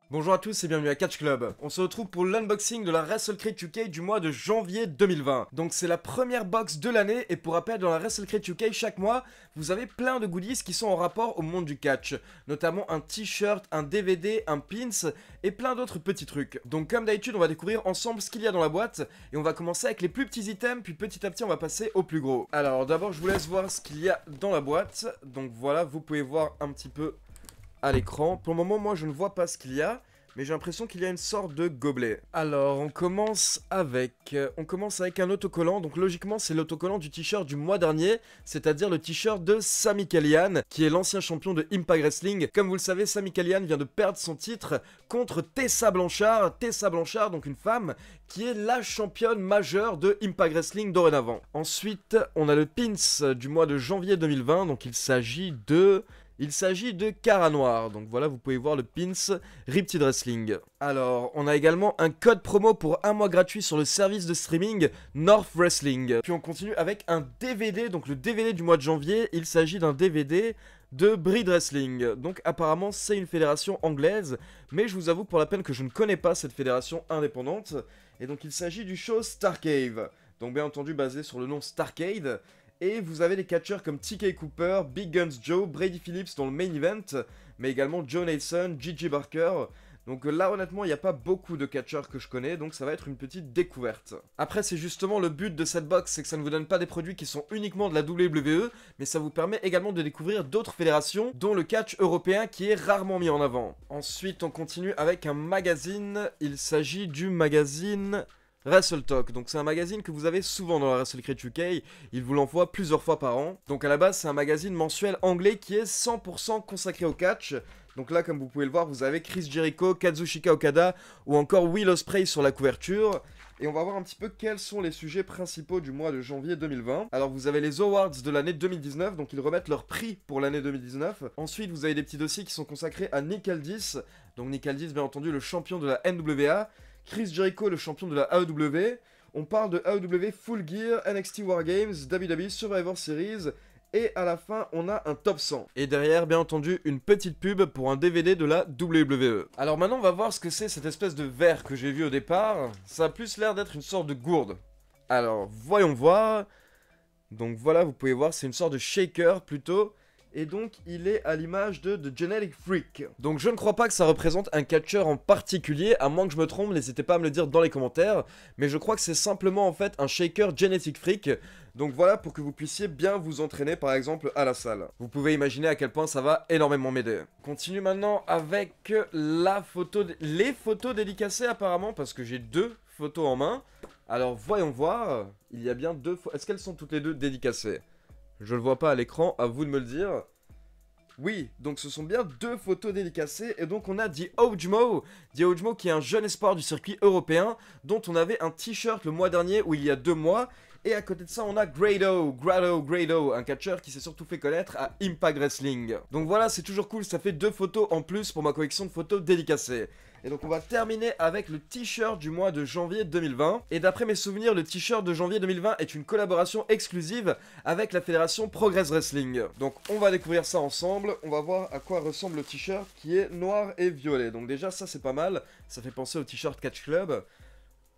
Bonjour à tous et bienvenue à Catch Club. On se retrouve pour l'unboxing de la WrestleCrate UK du mois de janvier 2020. Donc c'est la première box de l'année et pour rappel dans la WrestleCrate UK chaque mois vous avez plein de goodies qui sont en rapport au monde du catch. Notamment un t-shirt, un DVD, un pins et plein d'autres petits trucs. Donc comme d'habitude on va découvrir ensemble ce qu'il y a dans la boîte et on va commencer avec les plus petits items puis petit à petit on va passer au plus gros. Alors d'abord je vous laisse voir ce qu'il y a dans la boîte. Donc voilà, vous pouvez voir un petit peu à l'écran. Pour le moment, moi, je ne vois pas ce qu'il y a, mais j'ai l'impression qu'il y a une sorte de gobelet. Alors, on commence avec un autocollant. Donc, logiquement, c'est l'autocollant du t-shirt du mois dernier, c'est-à-dire le t-shirt de Sami Callihan, qui est l'ancien champion de Impact Wrestling. Comme vous le savez, Sami Callihan vient de perdre son titre contre Tessa Blanchard. Tessa Blanchard, donc une femme qui est la championne majeure de Impact Wrestling dorénavant. Ensuite, on a le pins du mois de janvier 2020. Donc, il s'agit de Cara Noir, donc voilà, vous pouvez voir le pins Riptide Wrestling. Alors, on a également un code promo pour un mois gratuit sur le service de streaming North Wrestling. Puis on continue avec un DVD, donc le DVD du mois de janvier, il s'agit d'un DVD de Breed Wrestling. Donc apparemment c'est une fédération anglaise, mais je vous avoue pour la peine que je ne connais pas cette fédération indépendante. Et donc il s'agit du show Starcade, donc bien entendu basé sur le nom Starcade. Et vous avez des catcheurs comme TK Cooper, Big Guns Joe, Brady Phillips dans le main event, mais également Joe Nason, Gigi Barker. Donc là honnêtement il n'y a pas beaucoup de catcheurs que je connais, donc ça va être une petite découverte. Après c'est justement le but de cette box, c'est que ça ne vous donne pas des produits qui sont uniquement de la WWE, mais ça vous permet également de découvrir d'autres fédérations, dont le catch européen qui est rarement mis en avant. Ensuite on continue avec un magazine, il s'agit du magazine Wrestle Talk, donc c'est un magazine que vous avez souvent dans la WrestleCrate UK, il vous l'envoie plusieurs fois par an. Donc à la base c'est un magazine mensuel anglais qui est 100% consacré au catch. Donc là comme vous pouvez le voir vous avez Chris Jericho, Kazuchika Okada ou encore Will Ospreay sur la couverture. Et on va voir un petit peu quels sont les sujets principaux du mois de janvier 2020. Alors vous avez les awards de l'année 2019, donc ils remettent leur prix pour l'année 2019. Ensuite vous avez des petits dossiers qui sont consacrés à Nick Aldis. Donc Nick Aldis bien entendu le champion de la NWA. Chris Jericho, le champion de la AEW. On parle de AEW Full Gear, NXT War Games, WWE Survivor Series. Et à la fin, on a un top 100. Et derrière, bien entendu, une petite pub pour un DVD de la WWE. Alors maintenant, on va voir ce que c'est cette espèce de verre que j'ai vu au départ. Ça a plus l'air d'être une sorte de gourde. Alors, voyons voir. Donc voilà, vous pouvez voir, c'est une sorte de shaker plutôt. Et donc il est à l'image de The Genetic Freak. Donc je ne crois pas que ça représente un catcheur en particulier, à moins que je me trompe, n'hésitez pas à me le dire dans les commentaires. Mais je crois que c'est simplement en fait un shaker Genetic Freak. Donc voilà, pour que vous puissiez bien vous entraîner par exemple à la salle. Vous pouvez imaginer à quel point ça va énormément m'aider. Continue maintenant avec les photos dédicacées apparemment, parce que j'ai deux photos en main. Alors voyons voir, il y a bien deux photos. Est-ce qu'elles sont toutes les deux dédicacées ? Je le vois pas à l'écran, à vous de me le dire. Oui, donc ce sont bien deux photos dédicacées, et donc on a The Ojmo qui est un jeune espoir du circuit européen, dont on avait un t-shirt le mois dernier, ou il y a 2 mois, et à côté de ça on a Grado, un catcheur qui s'est surtout fait connaître à Impact Wrestling. Donc voilà, c'est toujours cool, ça fait 2 photos en plus pour ma collection de photos dédicacées. Et donc on va terminer avec le t-shirt du mois de janvier 2020. Et d'après mes souvenirs, le t-shirt de janvier 2020 est une collaboration exclusive avec la fédération Progress Wrestling. Donc on va découvrir ça ensemble. On va voir à quoi ressemble le t-shirt qui est noir et violet. Donc déjà ça c'est pas mal. Ça fait penser au t-shirt Catch Club.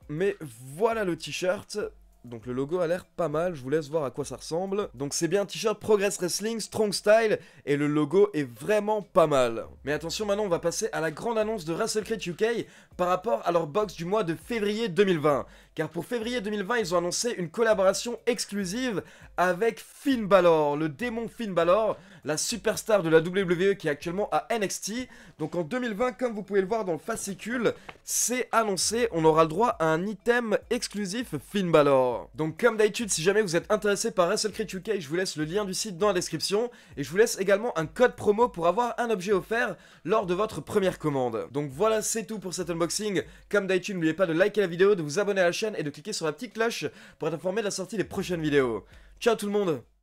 Mais voilà le t-shirt. Donc le logo a l'air pas mal, je vous laisse voir à quoi ça ressemble. Donc c'est bien un t-shirt Progress Wrestling Strong Style et le logo est vraiment pas mal. Mais attention, maintenant on va passer à la grande annonce de WrestleCrate UK par rapport à leur box du mois de février 2020. Car pour février 2020, ils ont annoncé une collaboration exclusive avec Finn Balor, le démon Finn Balor, la superstar de la WWE qui est actuellement à NXT. Donc en 2020, comme vous pouvez le voir dans le fascicule, c'est annoncé, on aura le droit à un item exclusif Finn Balor. Donc comme d'habitude, si jamais vous êtes intéressé par WrestleCrate UK, je vous laisse le lien du site dans la description. Et je vous laisse également un code promo pour avoir un objet offert lors de votre première commande. Donc voilà, c'est tout pour cet unboxing. Comme d'habitude, n'oubliez pas de liker la vidéo, de vous abonner à la chaîne et de cliquer sur la petite cloche pour être informé de la sortie des prochaines vidéos. Ciao tout le monde!